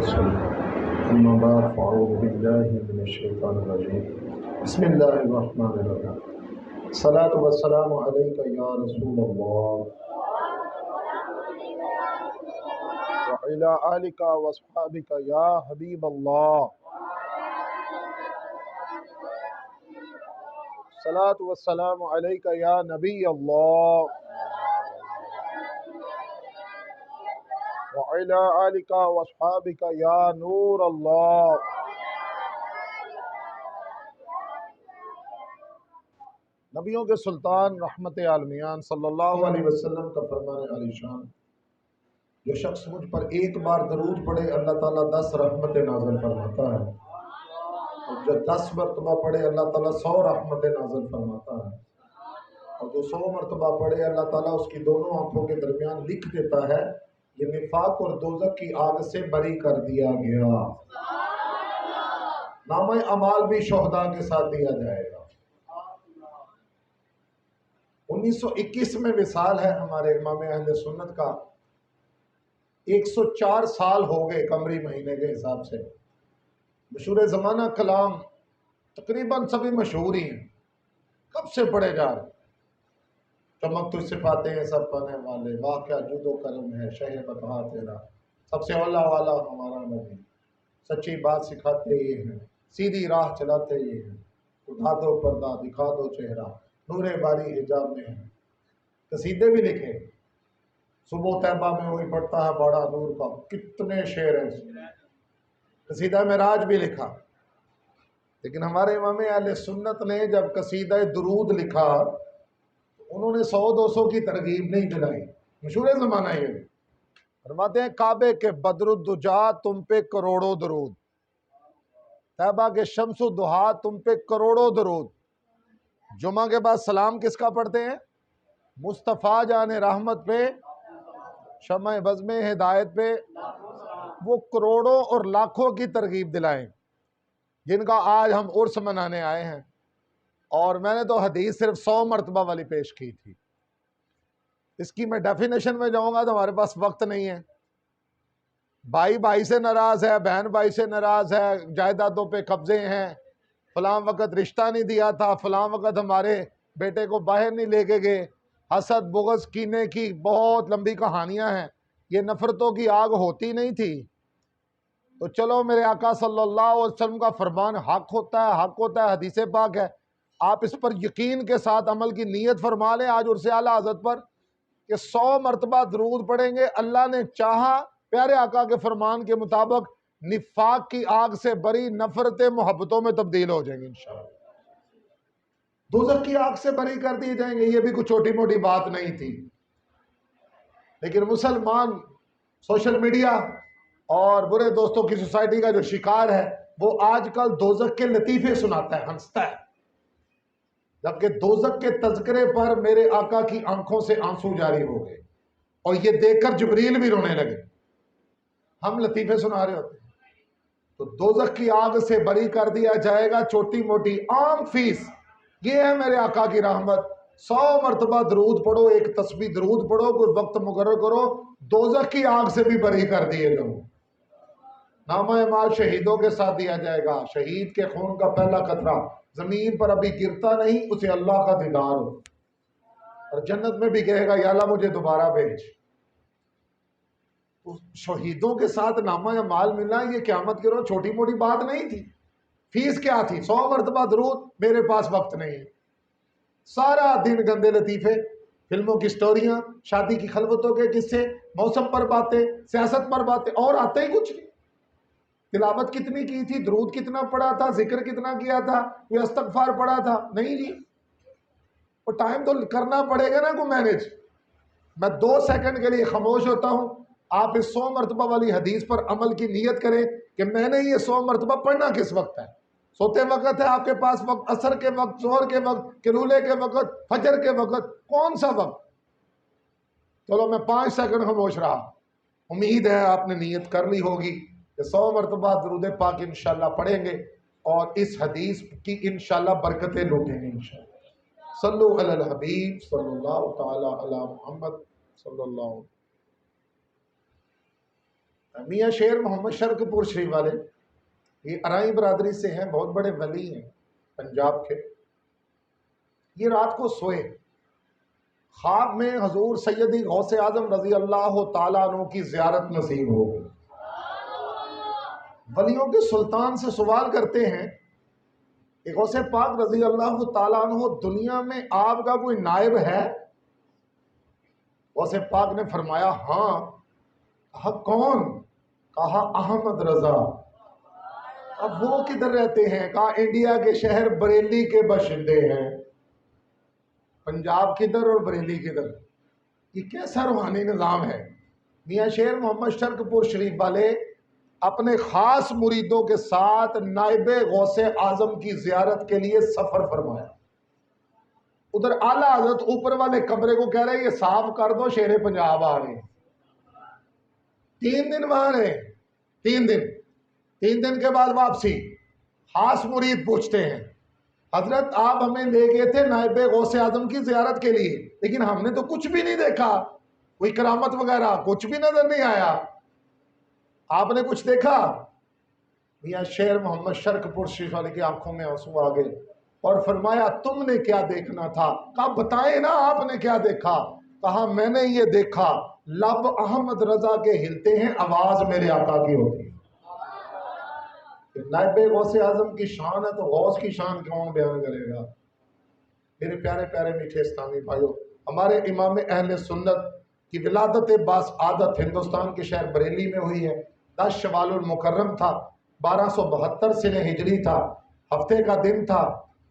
وسلم اما بعد فاعوذ باللہ من الشیطان الرجیم بسم اللہ الرحمن الرحیم الصلاۃ والسلام علیک یا رسول اللہ وعلی آلک واصحابک یا حبیب اللہ الصلاۃ والسلام علیک یا نبی اللہ وعلی آلک واصحابک یا نور اللہ۔ نبیوں کے سلطان رحمت عالمیان صلی اللہ علیہ وسلم کا فرمان علی شان، جو شخص مجھ پر ایک بار درود پڑھے اللہ تعالیٰ 10 رحمت نازل فرماتا ہے، اور جو 10 مرتبہ پڑھے اللہ تعالیٰ 100 رحمت نازل فرماتا ہے، اور جو 100 مرتبہ پڑھے اللہ تعالیٰ اس کی دونوں آنکھوں کے درمیان لکھ دیتا ہے یہ نفاق اور دوزخ کی آگ سے بری کر دیا گیا، نامہ اعمال بھی شہداء کے ساتھ دیا جائے گا۔ 1921 میں وصال ہے ہمارے امام اہل سنت کا، 104 سال ہو گئے قمری مہینے کے حساب سے۔ مشہور زمانہ کلام تقریباً سبھی مشہور ہی ہیں، کب سے پڑھے جا رہے ہیں۔ چمک تجھ سے پاتے ہیں سب پانے والے، واہ کیا جود و کرم ہے شہ بتا تیرا، سب سے اولا والا ہمارا نبی، سچی بات سکھاتے یہ ہیں سیدھی راہ چلاتے یہ ہیں، اٹھا دو پردہ دکھا دو چہرہ نور باری حجاب میں ہے۔ قصیدے بھی لکھے، صبح طیبہ میں وہی پڑھتا ہے بڑا نور کا، کتنے شعر ہیں۔ قصیدہ معراج بھی لکھا، لیکن ہمارے امام اہل سنت نے جب قصیدہ درود لکھا انہوں نے 100-200 کی ترغیب نہیں دلائی۔ مشہور زمانہ یہ فرماتے ہیں کعبے کے بدر الدجا تم پہ کروڑوں درود، طیبہ کے شمس الضحیٰ تم پہ کروڑوں درود، جمعہ کے بعد سلام کس کا پڑھتے ہیں؟ مصطفیٰ جان رحمت پہ، شمع بزم ہدایت پہ، وہ کروڑوں اور لاکھوں کی ترغیب دلائیں جن کا آج ہم عرس منانے آئے ہیں۔ اور میں نے تو حدیث صرف 100 مرتبہ والی پیش کی تھی، اس کی میں ڈیفینیشن میں جاؤں گا تو ہمارے پاس وقت نہیں ہے۔ بھائی بھائی سے ناراض ہے، بہن بھائی سے ناراض ہے، جائیدادوں پہ قبضے ہیں، فلاں وقت رشتہ نہیں دیا تھا، فلاں وقت ہمارے بیٹے کو باہر نہیں لے کے گئے، حسد بغض کینے کی بہت لمبی کہانیاں ہیں۔ یہ نفرتوں کی آگ ہوتی نہیں تھی تو چلو میرے آقا صلی اللہ علیہ وسلم کا فرمان حق ہوتا ہے، حق ہوتا ہے، حدیث پاک ہے، آپ اس پر یقین کے ساتھ عمل کی نیت فرما لیں۔ آج عرس اعلیٰ حضرت پر کہ 100 مرتبہ درود پڑھیں گے، اللہ نے چاہا پیارے آقا کے فرمان کے مطابق نفاق کی آگ سے بری نفرتیں محبتوں میں تبدیل ہو جائیں گی انشاءاللہ، دوزخ کی آگ سے بری کر دیے جائیں گے۔ یہ بھی کوئی چھوٹی موٹی بات نہیں تھی، لیکن مسلمان سوشل میڈیا اور برے دوستوں کی سوسائٹی کا جو شکار ہے وہ آج کل دوزخ کے لطیفے سناتا ہے، ہنستا ہے، جبکہ دوزخ کے تذکرے پر میرے آقا کی آنکھوں سے آنسو جاری ہو گئے اور یہ دیکھ کر جبریل بھی رونے لگے۔ ہم لطیفے سنا رہے ہوتے ہیں تو دوزخ کی آگ سے بری کر دیا جائے گا۔ چھوٹی موٹی عام فیس یہ ہے میرے آقا کی رحمت، 100 مرتبہ درود پڑھو، ایک تسبیح درود پڑھو، کوئی وقت مقرر کرو، دوزخ کی آگ سے بھی بری کر دیے جاؤ۔ نامہ اعمال شہیدوں کے ساتھ دیا جائے گا، شہید کے خون کا پہلا قطرہ زمین پر ابھی گرتا نہیں، اسے اللہ کا دیدار ہو، اور جنت میں بھی کہے گا یا اللہ مجھے دوبارہ بھیج۔ شہیدوں کے ساتھ نامہ اعمال ملنا یہ قیامت کے روز چھوٹی موٹی بات نہیں تھی۔ فیس کیا تھی؟ 100 مرتبہ درود، میرے پاس وقت نہیں ہے، سارا دن گندے لطیفے، فلموں کی سٹوریاں، شادی کی خلوتوں کے قصے، موسم پر باتیں، سیاست پر باتیں، اور آتے ہی کچھ نہیں۔ تلاوت کتنی کی تھی، درود کتنا پڑھا تھا، ذکر کتنا کیا تھا، کوئی استغفار پڑھا تھا؟ نہیں جی، وہ ٹائم تو کرنا پڑے گا نا کو مینج۔ میں 2 سیکنڈ کے لیے خاموش ہوتا ہوں، آپ اس 100 مرتبہ والی حدیث پر عمل کی نیت کریں کہ میں نے یہ 100 مرتبہ پڑھنا کس وقت ہے۔ سوتے وقت ہے آپ کے پاس وقت، عصر کے وقت، ظہر کے وقت، قلولے کے وقت، فجر کے وقت، کون سا وقت؟ چلو میں 5 سیکنڈ خاموش رہا، امید ہے آپ نے نیت کر لی ہوگی کہ 100 مرتبہ درود پاک انشاءاللہ پڑھیں گے اور اس حدیث کی انشاءاللہ برکتیں لوٹیں گے انشاءاللہ۔ صلو علی الحبیب صلی اللہ تعالی علی محمد صلی اللہ علیہ وسلم۔ میاں شیر محمد شرکپور شریف والے، یہ ارائی برادری سے ہیں، بہت بڑے ولی ہیں پنجاب کے۔ یہ رات کو سوئے، خواب میں حضور سیدی غوث اعظم رضی اللہ تعالیٰ عنہ کی زیارت نصیب ہو گئی۔ ولیوں کے سلطان سے سوال کرتے ہیں کہ غوث پاک رضی اللہ تعالیٰ عنہ، دنیا میں آپ کا کوئی نائب ہے؟ غوث پاک نے فرمایا ہاں۔ کہا کون؟ کہا احمد رضا۔ اب وہ کدھر رہتے ہیں؟ کہا انڈیا کے شہر بریلی کے باشندے ہیں۔ پنجاب کدھر اور بریلی کدھر؟ یہ کیسا روحانی نظام ہے؟ میاں شیر محمد شرکپور شریف والے اپنے خاص مریدوں کے ساتھ نائب غوث اعظم کی زیارت کے لیے سفر فرمایا۔ ادھر اعلیٰ حضرت اوپر والے کمرے کو کہہ رہے ہیں یہ صاف کر دو، شیر پنجاب آ رہے ہیں۔ 3 دن وہاں رہے، 3 دن کے بعد واپسی۔ خاص مرید پوچھتے ہیں حضرت آپ ہمیں لے گئے تھے نائب غوث اعظم کی زیارت کے لیے، لیکن ہم نے تو کچھ بھی نہیں دیکھا، کوئی کرامت وغیرہ کچھ بھی نظر نہیں آیا، آپ نے کچھ دیکھا؟ میاں شیر محمد شرکپور شریف والے کی آنکھوں میں آنسو آ گئے اور فرمایا تم نے کیا دیکھنا تھا؟ کہا بتائیں نا آپ نے کیا دیکھا؟ کہا میں نے یہ دیکھا لب احمد رضا کے ہلتے ہیں، آواز میرے آقا کی ہوتی ہے۔ نائب غوث اعظم کی شان ہے تو غوث کی شان کون بیان کرے گا؟ میرے پیارے پیارے میٹھے اسلامی بھائیو، ہمارے امام اہل سنت کی ولادت باسعادت ہندوستان کے شہر بریلی میں ہوئی ہے۔ 10 شوال المکرم تھا، 1272 سنہ ہجری تھا، ہفتے کا دن تھا،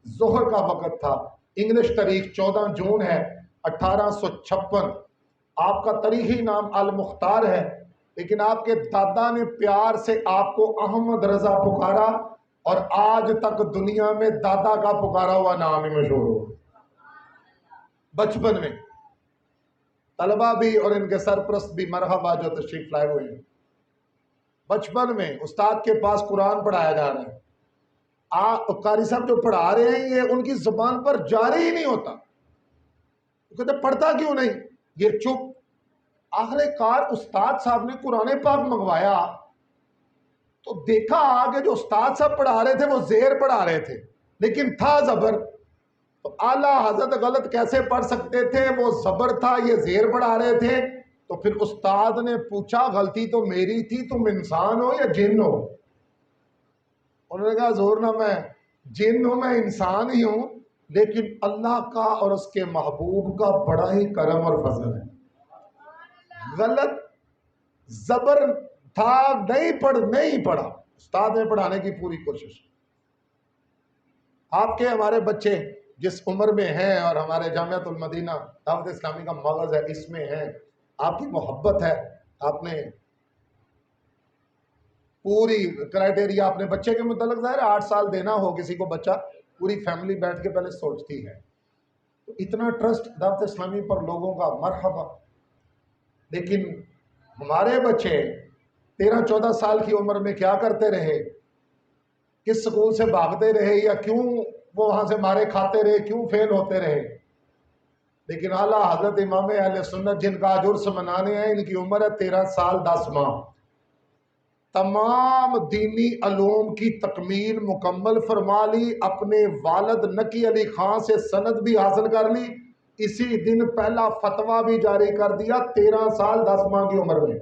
ظہر کا وقت تھا، انگلش تاریخ 14 جون ہے 1856۔ آپ کا تاریخی نام المختار ہے، لیکن آپ کے دادا نے پیار سے آپ کو احمد رضا پکارا اور آج تک دنیا میں دادا کا پکارا ہوا نام ہی مشہور ہو۔ بچپن میں طلبہ بھی اور ان کے سرپرست بھی مرحبا جو تشریف لائے ہوئے ہیں، بچپن میں استاد کے پاس قرآن پڑھایا جا رہا ہے، قاری صاحب جو پڑھا رہے ہیں یہ ان کی زبان پر جاری ہی نہیں ہوتا، وہ کہتے پڑھتا کیوں نہیں؟ یہ چپ۔ آخر کار استاد صاحب نے قرآن پاک منگوایا تو دیکھا کہ جو استاد صاحب پڑھا رہے تھے وہ زیر پڑھا رہے تھے لیکن تھا زبر، تو اعلیٰ حضرت غلط کیسے پڑھ سکتے تھے؟ وہ زبر تھا، یہ زیر پڑھا رہے تھے۔ تو پھر استاد نے پوچھا غلطی تو میری تھی، تم انسان ہو یا جن ہو؟ انہوں نے کہا حضور نہ میں جن ہوں، میں انسان ہی ہوں، لیکن اللہ کا اور اس کے محبوب کا بڑا ہی کرم اور فضل ہے۔ غلط زبر تھا، نہیں پڑھا، استاد نے پڑھانے کی پوری کوشش۔ آپ کے ہمارے بچے جس عمر میں ہیں اور ہمارے جامعۃ المدینہ دعوت اسلامی کا مغز ہے، اس میں ہیں، آپ کی محبت ہے، آپ نے پوری کرائٹیریا اپنے بچے کے متعلق ظاہر ہے 8 سال دینا ہو کسی کو بچہ، پوری فیملی بیٹھ کے پہلے سوچتی ہے، تو اتنا ٹرسٹ دعوت اسلامی پر لوگوں کا، مرحبا۔ لیکن ہمارے بچے 13-14 سال کی عمر میں کیا کرتے رہے؟ کس سکول سے بھاگتے رہے یا کیوں وہ وہاں سے مارے کھاتے رہے، کیوں فیل ہوتے رہے؟ لیکن اعلیٰ حضرت امام اہل سنت جن کا آج عرس منانے ہیں، ان کی عمر ہے 13 سال 10 ماہ، تمام دینی علوم کی تکمیل مکمل فرما لی، اپنے والد نقی علی خان سے سند بھی حاصل کر لی، اسی دن پہلا فتویٰ بھی جاری کر دیا 13 سال 10 ماہ کی عمر میں،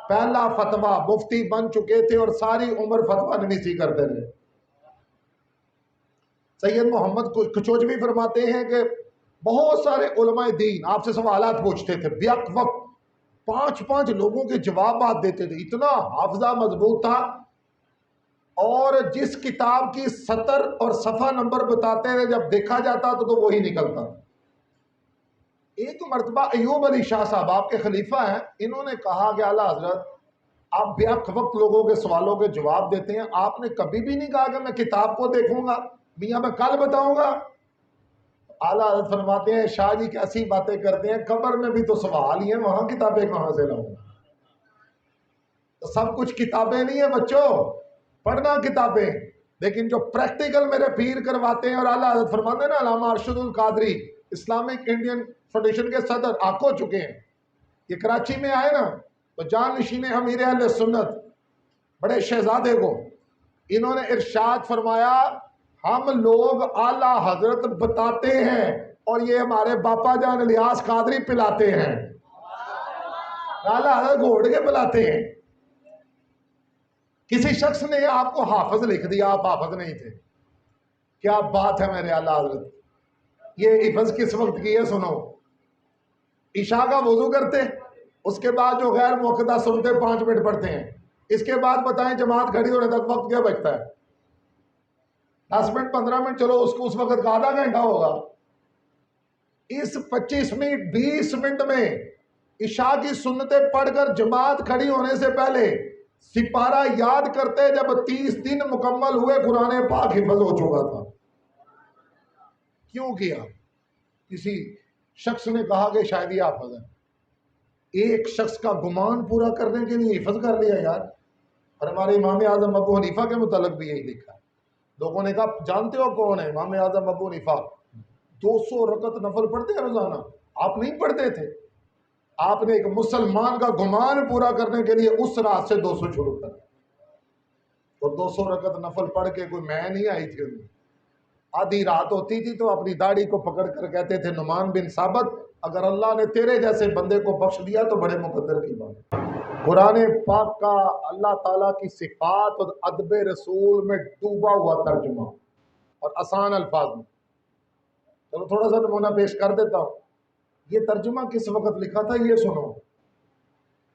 پہلا فتویٰ، مفتی بن چکے تھے اور ساری عمر فتویٰ نویسی کرتے رہے۔ سید محمد کچوجوی فرماتے ہیں کہ بہت سارے علماء دین آپ سے سوالات پوچھتے تھے، بیک وقت 5 لوگوں کے جوابات دیتے تھے، اتنا حافظہ مضبوط تھا، اور جس کتاب کی سطر اور صفحہ نمبر بتاتے رہے جب دیکھا جاتا تو وہی نکلتا۔ ایک مرتبہ ایوب علی شاہ صاحب آپ کے خلیفہ ہیں، انہوں نے کہا کہ اعلیٰ حضرت آپ بیک وقت لوگوں کے سوالوں کے جواب دیتے ہیں، آپ نے کبھی بھی نہیں کہا کہ میں کتاب کو دیکھوں گا، میاں میں کل بتاؤں گا۔ اعلیٰ حضرت فرماتے ہیں شاہ جی کیسی باتیں کرتے ہیں، قبر میں بھی تو سوال ہی ہیں، وہاں کتابیں کہاں سے لاؤں گا؟ تو سب کچھ کتابیں نہیں ہیں بچوں، پڑھنا کتابیں، لیکن جو پریکٹیکل میرے پیر کرواتے ہیں۔ اور اعلیٰ حضرت فرماتے ہیں نا، Allama Arshad al-Qadri Islamic Indian Federation کے صدر آ ہو چکے ہیں، یہ کراچی میں آئے نا، تو جانشین امیر اہل سنت بڑے شہزادے کو انہوں نے ارشاد فرمایا ہم لوگ اعلیٰ حضرت بتاتے ہیں اور یہ ہمارے باپا جان الیاس قادری پلاتے ہیں، اعلیٰ حضرت گھوڑ کے پلاتے ہیں۔ کسی شخص نے آپ کو حافظ لکھ دیا، آپ حافظ نہیں تھے، کیا بات ہے میرے اعلیٰ حضرت، یہ حفظ کس وقت کی ہے سنو، عشاء کا وضو کرتے اس کے بعد جو غیر موقع سنتے 5 منٹ پڑھتے ہیں، اس کے بعد بتائیں جماعت کھڑی ہونے تک وقت کیا بچتا ہے؟ 10 منٹ 15 منٹ، چلو اس کو اس وقت کا آدھا گھنٹہ ہوگا۔ اس 25 منٹ 20 منٹ میں عشاء کی سنتیں پڑھ کر جماعت کھڑی ہونے سے پہلے سپارہ یاد کرتے، جب 30 دن مکمل ہوئے قرآن پاک حفظ ہو چکا تھا۔ کیوں کیا؟ کسی شخص نے کہا کہ شاید یہ حافظ ہے، ایک شخص کا گمان پورا کرنے کے لیے حفظ کر لیا یار۔ اور ہمارے امام اعظم ابو حنیفہ کے متعلق بھی یہی لکھا ہے۔ لوگوں نے کہا جانتے ہو کون ہے امام اعظم ابو حنیفہ؟ 200 رکعت نفل پڑھتے ہیں روزانہ، آپ نہیں پڑھتے تھے؟ آپ نے ایک مسلمان کا گمان پورا کرنے کے لیے اس رات سے 200 شروع کر، اور 200 رکعت نفل پڑھ کے کوئی میں نہیں آئی تھی ان میں۔ آدھی رات ہوتی تھی تو اپنی داڑھی کو پکڑ کر کہتے تھے نعمان بن ثابت اگر اللہ نے تیرے جیسے بندے کو بخش دیا تو بڑے مقدر کی بات ہے۔ قرآن پاک کا اللہ تعالیٰ کی صفات اور ادب رسول میں ڈوبا ہوا ترجمہ اور آسان الفاظ میں، چلو تھوڑا سا نمونہ پیش کر دیتا ہوں۔ یہ ترجمہ کس وقت لکھا تھا یہ سنو۔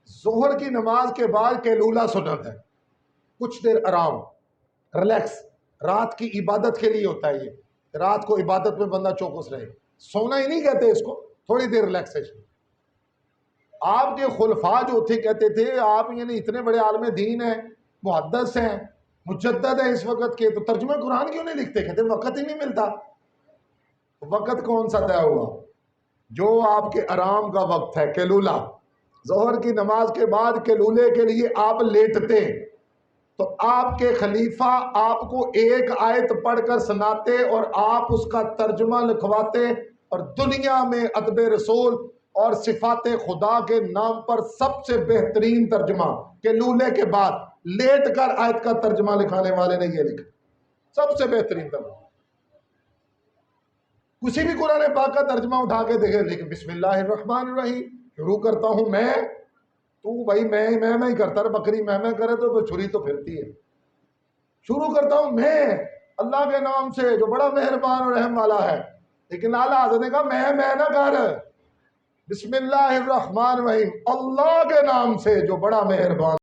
ظہر کی نماز کے بعد قیلولہ سنت ہے، کچھ دیر آرام، ریلیکس، رات کی عبادت کے لیے ہوتا ہے یہ، رات کو عبادت میں بندہ چوکس رہے، سونا ہی نہیں کہتے اس کو، تھوڑی دیر ریلیکسیشن۔ آپ کے خلفاء جو تھے کہتے تھے آپ یعنی اتنے بڑے عالم دین ہیں، محدث ہیں، مجدد ہیں اس وقت کے، تو ترجمہ قرآن کیوں نہیں لکھتے؟ کہتے وقت ہی نہیں ملتا۔ وقت کون سا طے ہوا؟ جو آپ کے آرام کا وقت ہے، قیلولہ، ظہر کی نماز کے بعد قیلولے کے لیے آپ لیٹتے تو آپ کے خلیفہ آپ کو ایک آیت پڑھ کر سناتے اور آپ اس کا ترجمہ لکھواتے، اور دنیا میں ادب رسول اور صفات خدا کے نام پر سب سے بہترین ترجمہ قیلولے کے بعد لیٹ کر آیت کا ترجمہ لکھانے والے نے یہ لکھا، سب سے بہترین ترجمہ۔ کسی بھی قرآن پاک کا ترجمہ اٹھا کے دیکھے، لیکن بسم اللہ الرحمن الرحیم شروع کرتا ہوں میں، تو بھائی میں ہی کرتا رہا، بکری میں کرے تو چھری تو پھرتی ہے۔ شروع کرتا ہوں میں اللہ کے نام سے جو بڑا مہربان اور رحم والا ہے، لیکن اعلیٰ حضرت نے کہا میں نہ کر، بسم اللہ الرحمن الرحیم، اللہ کے نام سے جو بڑا مہربان